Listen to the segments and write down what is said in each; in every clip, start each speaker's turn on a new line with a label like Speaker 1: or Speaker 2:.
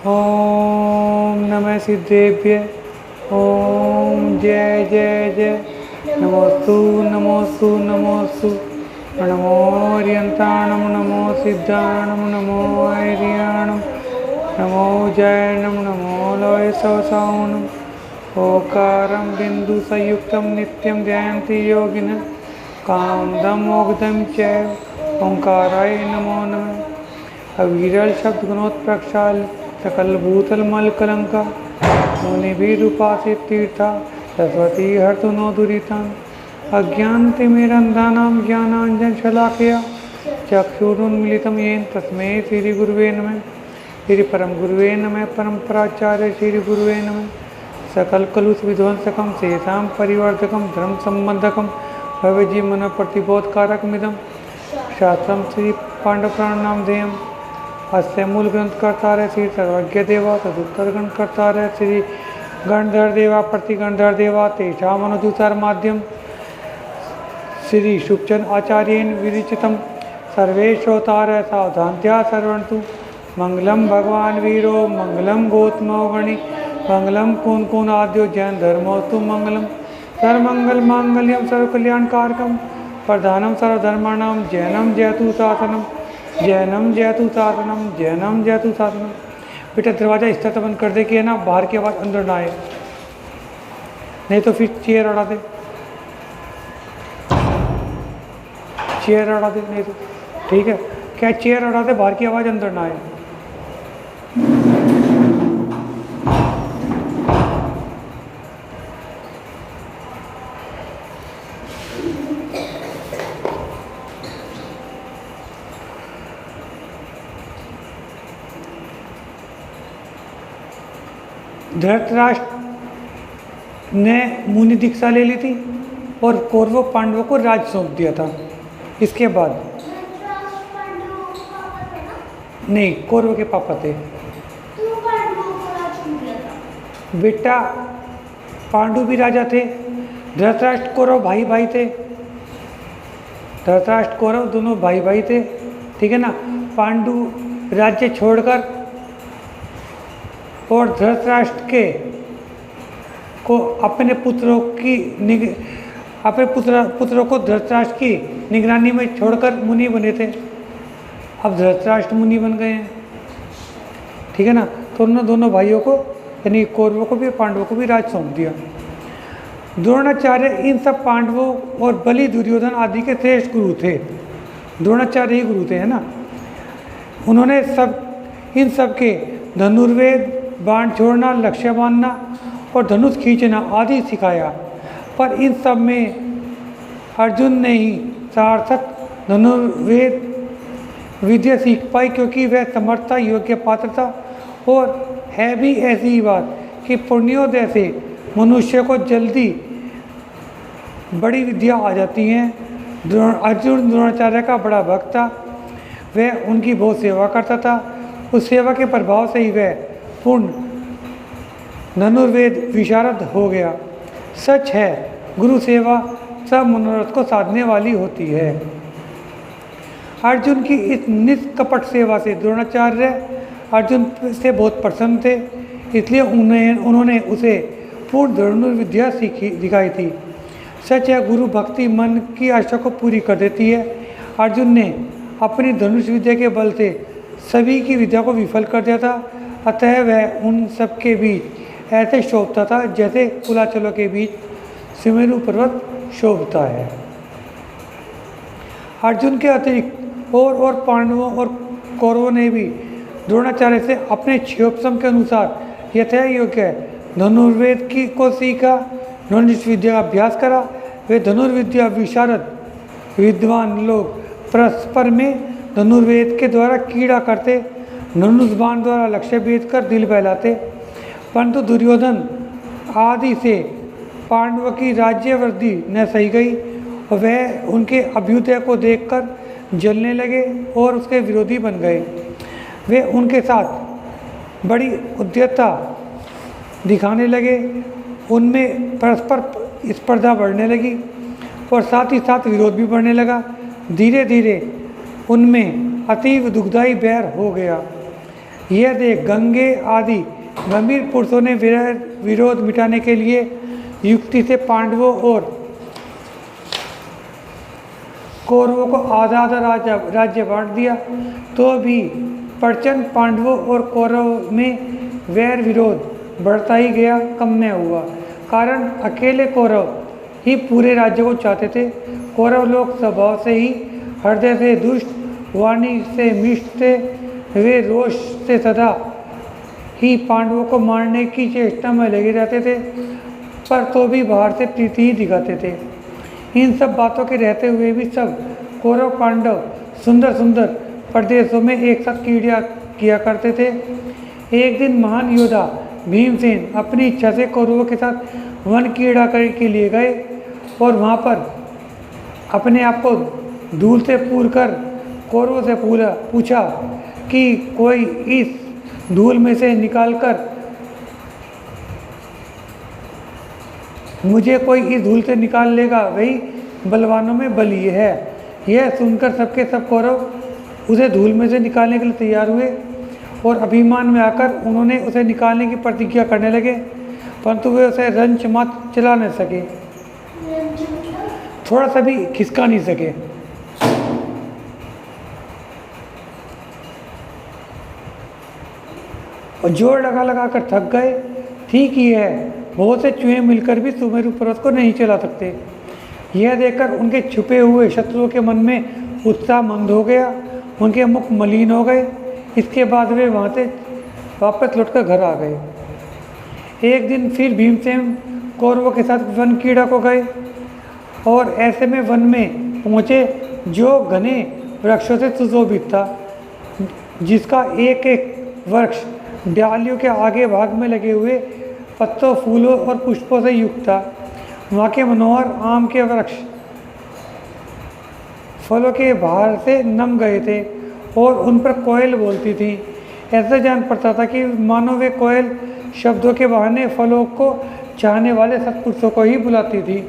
Speaker 1: ओम नमः सिद्धेभ्य। ओम जय जय जय। नमोस्तु नमोस्तु नमोस्तु। नमो अर्यन्ताणं नमो सिद्धाणं नमो ऐर्याणं नमो जैनं नमो लोयसवसावनं। ओकारं बिन्दुसंयुक्तं नित्यं ध्यायन्ति योगिनः कामदं मोक्षदं चैव। ओंकाराय नमो नमः। अविरल शब्द गुणोत्प्रक्षाल सकल भूतल मल कलंका मुनि भी रूपासित तीर्था सरस्वती हर्तु नो दुरितान। अज्ञान तिमिरंधानां ज्ञानांजन शलाकया चक्षुरुन्मीलितं येन तस्मै श्री गुरुवे नमः। श्री परम गुरुवे नमः। परम्पराचार्य श्री गुरुवे नमः। सकल कलुष विध्वंसकं शेषां परिवर्धकं धर्म संबंधकं भवजीवन प्रतिबोधकारकमिदं शास्त्रं श्री पांडव पुराण ध्येयम्। अस्य मूल ग्रंथ कर्ता श्री सर्वज्ञ देवा तदुत्तर ग्रंथ कर्ता श्री गणधर देवा प्रतिगणधर देवा तेषामनुसार माध्यम श्री शुभचंद आचार्येण विरचितं। सर्वे श्रोतार सावधानतया शृण्वन्तु। मंगलम भगवान वीरो मंगलम गौतमो गणि मंगलम कुन आद्यो जैन धर्मोस्तु मंगलम। सर्वमंगल मांगल्यम सर्वकल्याणकारकम प्रधानम सर्वधर्माणां जैनम जयतु शासनम जैनम जयतु साधनम जैनम जयतु साधनम। बेटा दरवाज़ा इस तरह बंद कर दे कि है ना बाहर की आवाज़ अंदर ना आए, नहीं तो फिर चेयर उड़ा दे, चेयर उड़ा दे, नहीं तो ठीक है क्या चेयर उड़ा दे, बाहर की आवाज़ अंदर ना आए। धृतराष्ट्र ने मुनि दीक्षा ले ली थी और कौरवों पांडवों को राज सौंप दिया था। इसके बाद नहीं, कौरवों के पापा थे बेटा। पांडु भी राजा थे, धृतराष्ट्र कौरव भाई भाई थे। धृतराष्ट्र कौरव दोनों भाई भाई थे, ठीक है ना। पांडु राज्य छोड़कर और धृतराष्ट्र के को अपने पुत्रों को धृतराष्ट्र की निगरानी में छोड़कर मुनि बने थे। अब धृतराष्ट्र मुनि बन गए हैं, ठीक है ना। तो उन्होंने दोनों भाइयों को यानी कौरवों को भी पांडवों को भी राज सौंप दिया। द्रोणाचार्य इन सब पांडवों और बलि दुर्योधन आदि के श्रेष्ठ गुरु थे। द्रोणाचार्य ही गुरु थे, है ना। उन्होंने इन सब के धनुर्वेद, बाण छोड़ना, लक्ष्य बांधना और धनुष खींचना आदि सिखाया। पर इन सब में अर्जुन ने ही सार्थक धनुर्वेद विद्या सीख पाई, क्योंकि वह समर्थता, योग्य पात्रता और है भी ऐसी ही बात कि पुण्योदय से मनुष्य को जल्दी बड़ी विद्या आ जाती हैं। अर्जुन द्रोणाचार्य का बड़ा भक्त था, वह उनकी बहुत सेवा करता था। उस सेवा के प्रभाव से ही वह पूर्ण धनुर्वेद विशारद हो गया। सच है, गुरु सेवा सब मनोरथ को साधने वाली होती है। अर्जुन की इस निष्कपट सेवा से द्रोणाचार्य अर्जुन से बहुत प्रसन्न थे, इसलिए उन्होंने उसे पूर्ण धनुर्विद्या दिखाई थी। सच है, गुरु भक्ति मन की आशा को पूरी कर देती है। अर्जुन ने अपनी धनुष विद्या के बल से सभी की विद्या को विफल कर दिया था, अतः वह उन सब के बीच ऐसे शोभता था जैसे कुलाचलों के बीच सुमेरु पर्वत शोभता है। अर्जुन के अतिरिक्त और पांडवों और कौरवों ने भी द्रोणाचार्य से अपने क्षोभसम के अनुसार यथा योग्य धनुर्वेद को सीखा, धनुष विद्या का अभ्यास करा। वे धनुर्विद्या विशारद विद्वान लोग परस्पर में धनुर्वेद के द्वारा कीड़ा करते, धनुष बाण द्वारा लक्ष्य भेद कर दिल बहलाते। परंतु दुर्योधन आदि से पांडवों की राज्य वृद्धि न सही गई और वह उनके अभ्युदय को देखकर जलने लगे और उसके विरोधी बन गए। वे उनके साथ बड़ी उद्यतता दिखाने लगे, उनमें परस्पर स्पर्धा बढ़ने लगी और साथ ही साथ विरोध भी बढ़ने लगा। धीरे धीरे उनमें अतीव दुखदायी बैर हो गया। यह देख गंगे आदि गंभीर पुरुषों ने विरोध मिटाने के लिए युक्ति से पांडवों और कौरवों को आधा आधा राज्य बांट दिया, तो भी प्रचंड पांडवों और कौरवों में वैर विरोध बढ़ता ही गया, कम न हुआ। कारण अकेले कौरव ही पूरे राज्य को चाहते थे। कौरव लोग स्वभाव से ही हृदय से दुष्ट, वाणी से मिष्ट थे। वे रोष से सदा ही पांडवों को मारने की चेष्टा में लगे रहते थे, पर तो भी बाहर से प्रीति ही दिखाते थे। इन सब बातों के रहते हुए भी सब कौरव पांडव सुंदर सुंदर प्रदेशों में एक साथ क्रीड़ा किया करते थे। एक दिन महान योद्धा भीमसेन अपनी इच्छा से कौरवों के साथ वन क्रीड़ा के लिए गए और वहाँ पर अपने आप को धूल से पूर कर कौरवों से पूछा कि कोई इस धूल में से निकालकर मुझे कोई इस धूल से निकाल लेगा, वही बलवानों में बली है। यह सुनकर सबके सब कौरव उसे धूल में से निकालने के लिए तैयार हुए और अभिमान में आकर उन्होंने उसे निकालने की प्रतिज्ञा करने लगे, परंतु वे उसे रंच मत चला नहीं सके, थोड़ा सा भी खिसका नहीं सके। और जोर लगा लगा कर थक गए। ठीक ही है, बहुत से चूहे मिलकर भी सुमेरु पर्वत को नहीं चला सकते। यह देखकर उनके छुपे हुए शत्रुओं के मन में उत्साह मंद हो गया, उनके मुख मलिन हो गए। इसके बाद वे वहाँ से वापस लौटकर घर आ गए। एक दिन फिर भीमसेन कौरवों के साथ वन क्रीड़ा को गए और ऐसे में वन में पहुँचे जो घने वृक्षों से सुशोभित था, जिसका एक एक वृक्ष डालियों के आगे भाग में लगे हुए पत्तों, फूलों और पुष्पों से युक्त था। वहाँ के मनोहर आम के वृक्ष फलों के बाहर से नम गए थे और उन पर कोयल बोलती थी। ऐसा जान पड़ता था कि मानो वे कोयल शब्दों के बहाने फलों को चाहने वाले सत्पुरुषों को ही बुलाती थी।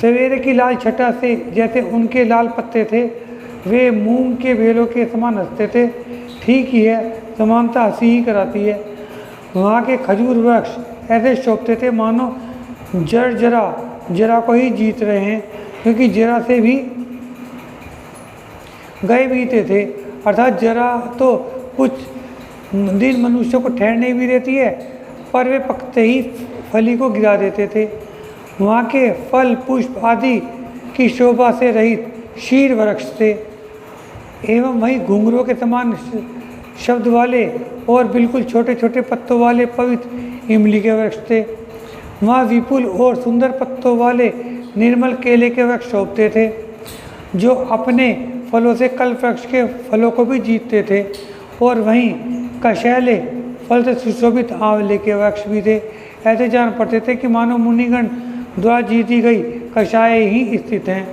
Speaker 1: सवेरे की लाल छटा से जैसे उनके लाल पत्ते थे, वे मूंग के बेलों के समान हंसते थे। ठीक ही है, समानता हंसी ही कराती है। वहाँ के खजूर वृक्ष ऐसे शोभते थे मानो जरा को ही जीत रहे हैं, क्योंकि जरा से भी गए बीते थे। अर्थात जरा तो कुछ दिन मनुष्य को ठहरने भी देती है, पर वे पकते ही फली को गिरा देते थे। वहाँ के फल पुष्प आदि की शोभा से रहित शीर वृक्ष थे एवं वही घुंघरों के समान शब्द वाले और बिल्कुल छोटे छोटे पत्तों वाले पवित्र इमली के वृक्ष थे। वहाँ विपुल और सुंदर पत्तों वाले निर्मल केले के वृक्ष शोभते थे, जो अपने फलों से कल्प वृक्ष के फलों को भी जीतते थे। और वहीं कशैले फल से सुशोभित आंवले के वृक्ष भी थे। ऐसे जान पड़ते थे कि मानो मुनिगण द्वारा जीती गई कषाय ही स्थित हैं।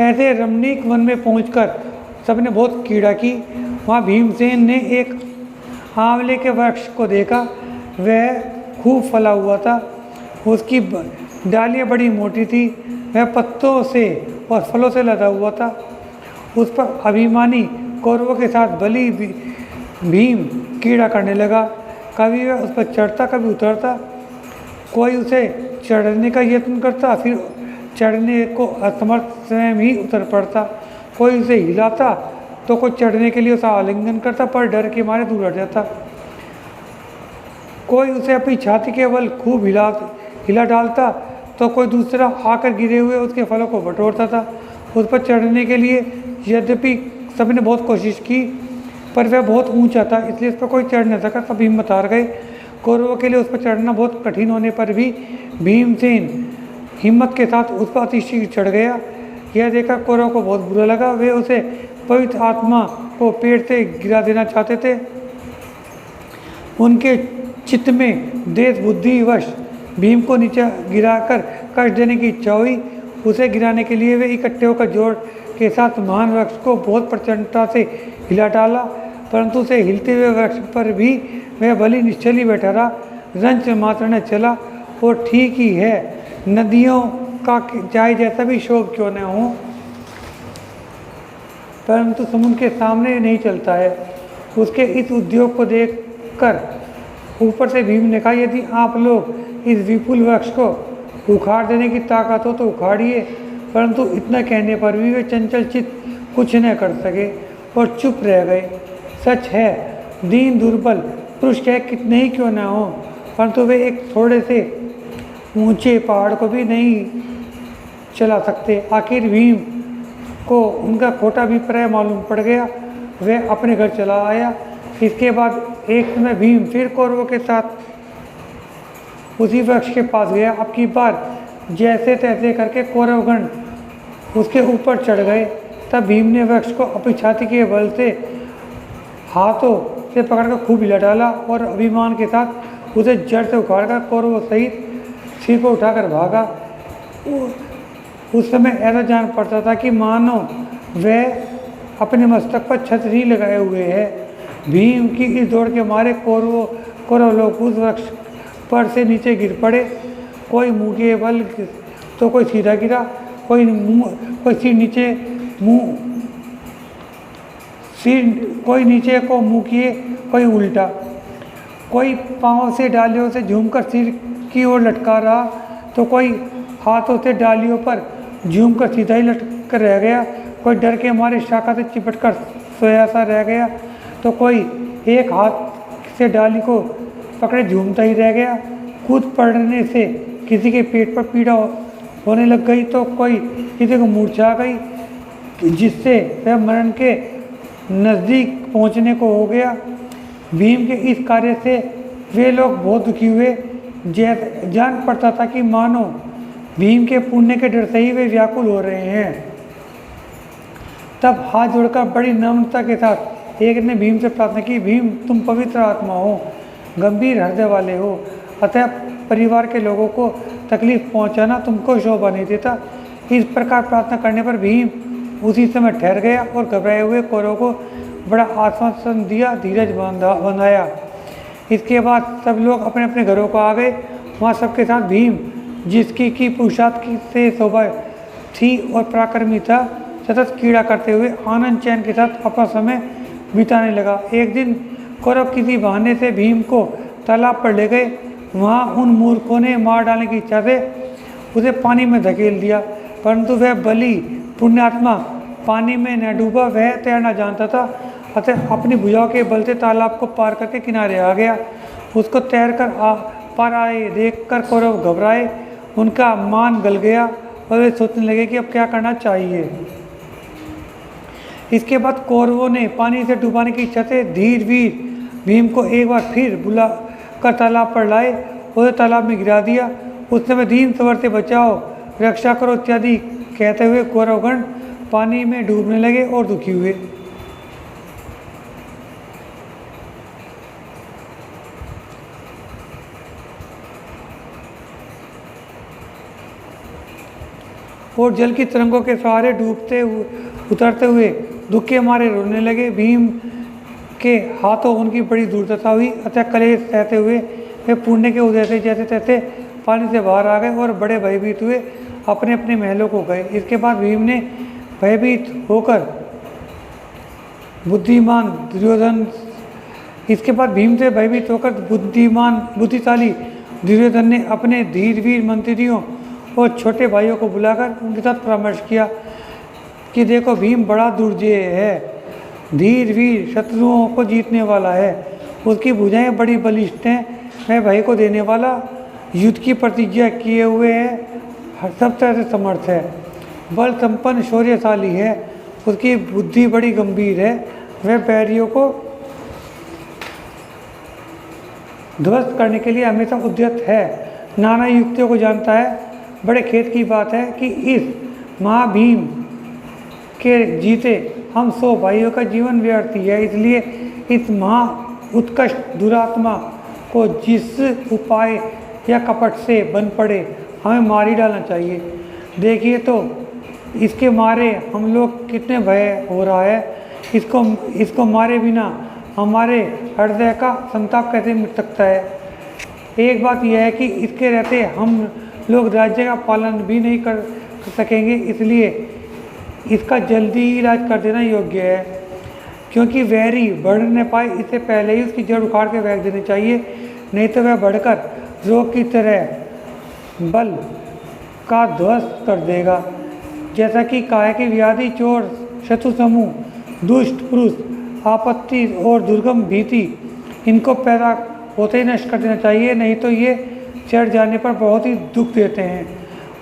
Speaker 1: ऐसे रमणीक वन में पहुंचकर सबने बहुत क्रीड़ा की। वहाँ भीमसेन ने एक आंवले के वृक्ष को देखा। वह खूब फला हुआ था, उसकी डालियाँ बड़ी मोटी थी, वह पत्तों से और फलों से लदा हुआ था। उस पर अभिमानी कौरवों के साथ बलि भीम क्रीड़ा करने लगा। कभी वह उस पर चढ़ता, कभी उतरता। कोई उसे चढ़ने का यत्न करता, फिर चढ़ने को असमर्थ स्वयं ही उतर पड़ता। कोई उसे हिलाता तो कोई चढ़ने के लिए उसका आलिंगन करता, पर डर के मारे दूर हट जाता। कोई उसे अपनी छाती के बल खूब हिला डालता, तो कोई दूसरा आकर गिरे हुए उसके फलों को बटोरता था। उस पर चढ़ने के लिए यद्यपि सबने बहुत कोशिश की, पर वह बहुत ऊंचा था, इसलिए उस पर कोई चढ़ न सका। सब हिम्मत हार गए। कौरवों के लिए उस पर चढ़ना बहुत कठिन होने पर भी भीमसेन हिम्मत के साथ उस पर अतिशीघ्र चढ़ गया। यह देखकर कौरवों को बहुत बुरा लगा। वे उसे पवित्र आत्मा को पेड़ से गिरा देना चाहते थे। उनके चित्त में देश बुद्धि वश भीम को नीचे गिराकर कष्ट देने की इच्छा हुई। उसे गिराने के लिए वे इकट्ठे होकर जोर के साथ महान वृक्ष को बहुत प्रचंडता से हिला डाला, परंतु उसे हिलते हुए वृक्ष पर भी वह बलि निश्चल ही बैठा रहा, रंच मात्र न चला। और ठीक ही है, नदियों का चाहे जैसा भी शोभ क्यों न हो, परंतु समुद्र के सामने नहीं चलता है। उसके इस उद्योग को देखकर ऊपर से भीम ने कहा, यदि आप लोग इस विपुल वृक्ष को उखाड़ देने की ताकत हो तो उखाड़िए। परंतु इतना कहने पर भी वे चंचल चित्त कुछ न कर सके और चुप रह गए। सच है, दीन दुर्बल पुरुष चाहे कितने ही क्यों ना हो, परंतु वे एक थोड़े से ऊंचे पहाड़ को भी नहीं चला सकते। आखिर भीम को उनका खोटा अभिप्राय मालूम पड़ गया। वह अपने घर चला आया। इसके बाद एक समय भीम फिर कौरवों के साथ उसी वृक्ष के पास गया। अब की बार जैसे तैसे करके कौरवगण उसके ऊपर चढ़ गए। तब भीम ने वृक्ष को अपनी छाती के बल से हाथों से पकड़कर खूब हिला डाला और अभिमान के साथ उसे जड़ से उखाड़कर कौरवों सहित सिर को उठाकर भागा। उस समय ऐसा जान पड़ता था कि मानो वह अपने मस्तक पर छतरी लगाए हुए है। भीम की इस दौड़ के मारे कौरव लोग उस वृक्ष पर से नीचे गिर पड़े। कोई मुंह के बल तो कोई सीधा गिरा, कोई कोई नीचे को मुंह किए, कोई उल्टा, कोई पांव से डालियों से झूमकर सिर की ओर लटका रहा, तो कोई हाथों से डालियों पर झूमकर सीधा ही लटक कर रह गया। कोई डर के मारे शाखा से चिपट कर सोया सा रह गया, तो कोई एक हाथ से डाली को पकड़े झूमता ही रह गया। कूद पड़ने से किसी के पेट पर पीड़ा होने लग गई, तो कोई किसी को मूर्छा आ गई, जिससे वह मरण के नज़दीक पहुंचने को हो गया। भीम के इस कार्य से वे लोग बहुत दुखी हुए। जान पड़ता था कि मानो भीम के पुण्य के डर से ही वे व्याकुल हो रहे हैं। तब हाथ जोड़कर बड़ी नम्रता के साथ एक ने भीम से प्रार्थना की, भीम तुम पवित्र आत्मा हो, गंभीर हृदय वाले हो, अतः परिवार के लोगों को तकलीफ पहुंचाना तुमको शोभा नहीं देता। इस प्रकार प्रार्थना करने पर भीम उसी समय ठहर गया और घबराए हुए कौरवों को बड़ा आश्वासन दिया, धीरज बंधाया। इसके बाद सब लोग अपने अपने घरों को आ गए। वहाँ सबके साथ भीम, जिसकी की पुरुषार्थ से शोभा थी और पराक्रमी था, सतत कीड़ा करते हुए आनंद चैन के साथ अपना समय बिताने लगा। एक दिन कौरव किसी बहाने से भीम को तालाब पर ले गए। वहाँ उन मूर्खों ने मार डालने की इच्छा से उसे पानी में धकेल दिया, परंतु वह बली पुण्यात्मा पानी में न डूबा, वह तैरना जानता था, अतः अपनी भुजाओं के बल से तालाब को पार करके किनारे आ गया। उसको तैरकर पार आए देखकर कौरव घबराए, उनका मान गल गया और वे सोचने लगे कि अब क्या करना चाहिए। इसके बाद कौरवों ने पानी से डुबाने की इच्छा से धीर वीर भीम को एक बार फिर बुला कर तालाब पर लाए, उसे तालाब में गिरा दिया। उस समय दीन स्वर से बचाओ, रक्षा करो इत्यादि कहते हुए कौरवगण पानी में डूबने लगे और दुखी हुए। और जल की तरंगों के सहारे डूबते हुए उतरते हुए दुख के मारे रोने लगे। भीम के हाथों उनकी बड़ी दुर्दशा हुई, अतः कलेश सहते हुए वे पुण्य के उदय से जैसे तैसे पानी से बाहर आ गए और बड़े भयभीत हुए अपने अपने महलों को गए। इसके बाद भीम ने भयभीत होकर बुद्धिशाली दुर्योधन ने अपने धीरवीर मंत्रियों और छोटे भाइयों को बुलाकर उनके साथ परामर्श किया कि देखो, भीम बड़ा दुर्जय है, धीरवीर शत्रुओं को जीतने वाला है, उसकी भुजाएं बड़ी बलिष्ठ हैं, वह भय को देने वाला, युद्ध की प्रतिज्ञा किए हुए है, सब तरह से समर्थ है, बल संपन्न शौर्यशाली है, उसकी बुद्धि बड़ी गंभीर है, वह बैरियों को ध्वस्त करने के लिए हमेशा उद्यत है, नाना युक्तियों को जानता है। बड़े खेद की बात है कि इस महाभीम के जीते हम 100 भाइयों का जीवन व्यर्थ ही है। इसलिए इस महा उत्कृष्ट दुरात्मा को जिस उपाय या कपट से बन पड़े हमें मार ही डालना चाहिए। देखिए तो इसके मारे हम लोग कितने भय हो रहा है। इसको मारे बिना हमारे हृदय का संताप कैसे मिट सकता है। एक बात यह है कि इसके रहते हम लोग राज्य का पालन भी नहीं कर सकेंगे, इसलिए इसका जल्दी इलाज कर देना योग्य है, क्योंकि वैरी बढ़ न पाए इससे पहले ही उसकी जड़ उखाड़ के फेंक देनी चाहिए, नहीं तो वह बढ़कर रोग की तरह बल का ध्वस्त कर देगा। जैसा कि काहे की व्याधि, चोर, शत्रु समूह, दुष्ट पुरुष, आपत्ति और दुर्गम भीति, इनको पैदा होते ही नष्ट कर देना चाहिए, नहीं तो ये चढ़ जाने पर बहुत ही दुख देते हैं।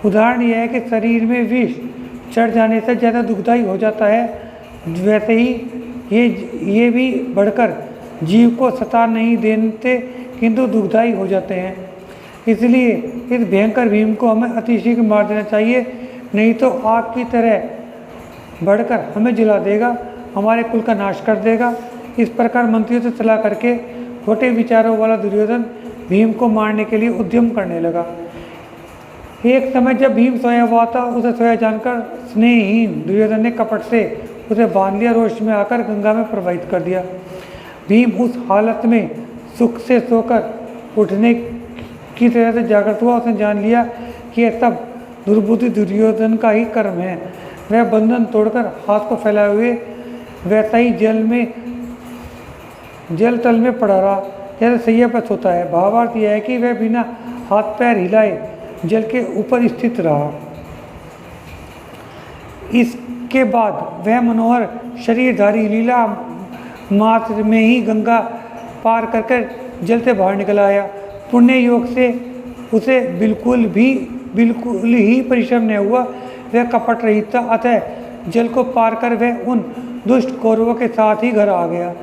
Speaker 1: उदाहरण यह है कि शरीर में विष चढ़ जाने से ज़्यादा दुखदायी हो जाता है, वैसे ही ये भी बढ़कर जीव को सता नहीं देते किंतु दुखदायी हो जाते हैं। इसलिए इस भयंकर भीम को हमें अतिशीघ्र मार देना चाहिए, नहीं तो आग की तरह बढ़कर हमें जला देगा, हमारे कुल का नाश कर देगा। इस प्रकार मंत्रियों से सलाह करके खोटे विचारों वाला दुर्योधन भीम को मारने के लिए उद्यम करने लगा। एक समय जब भीम सोया हुआ था, उसे सोया जानकर स्नेहहीन दुर्योधन ने कपट से उसे बांध लिया, रोष में आकर गंगा में प्रवाहित कर दिया। भीम उस हालत में सुख से सोकर उठने की तरह से जागृत हुआ। उसने जान लिया कि यह सब दुर्बुद्धि दुर्योधन का ही कर्म है। वह बंधन तोड़कर हाथ को फैलाए हुए वैसा ही जल तल में पड़ा रहा जैसे सैया पर सोता है। भावार्थ यह है कि वह बिना हाथ पैर हिलाए जल के ऊपर स्थित रहा। इसके बाद वह मनोहर शरीरधारी लीला मात्र में ही गंगा पार कर जल से बाहर निकल आया। पुण्य योग से उसे बिल्कुल ही परिश्रम नहीं हुआ। वह कपट रहित था, अतः जल को पार कर वह उन दुष्ट कौरवों के साथ ही घर आ गया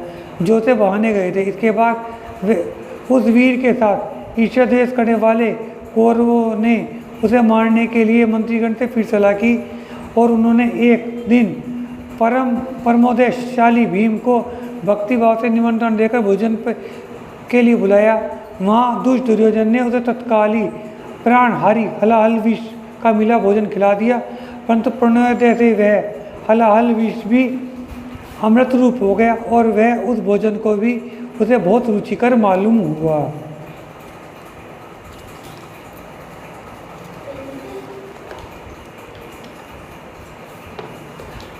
Speaker 1: जो उसे बहाने गए थे। इसके बाद वह उस वीर के साथ ईर्ष्या द्वेष करने वाले कौरवों ने उसे मारने के लिए मंत्रीगण से फिर सलाह की और उन्होंने एक दिन परमोदेशशाली भीम को भक्तिभाव से निमंत्रण देकर भोजन के लिए बुलाया। वहाँ दुष्ट दुर्योधन ने उसे तत्काली प्राणहारी हलाहल विष का मिला भोजन खिला दिया, परंतु प्रणोदय से वह हलाहल विष भी अमृत रूप हो गया और वह उस भोजन को भी उसे बहुत रुचिकर मालूम हुआ।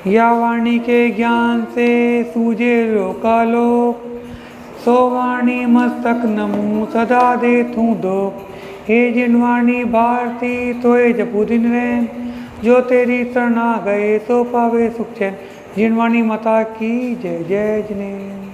Speaker 1: या वाणी के ज्ञान से सूझे लोकालोक, सो वाणी मस्तक नमू सदा दे तू दो। हे जिनवाणी भारती तोए जपू दिन रैन, जो तेरी शरणा गए सो पावे सुख चैन। जिनवाणी माता की जय जय जिनेन्द्र।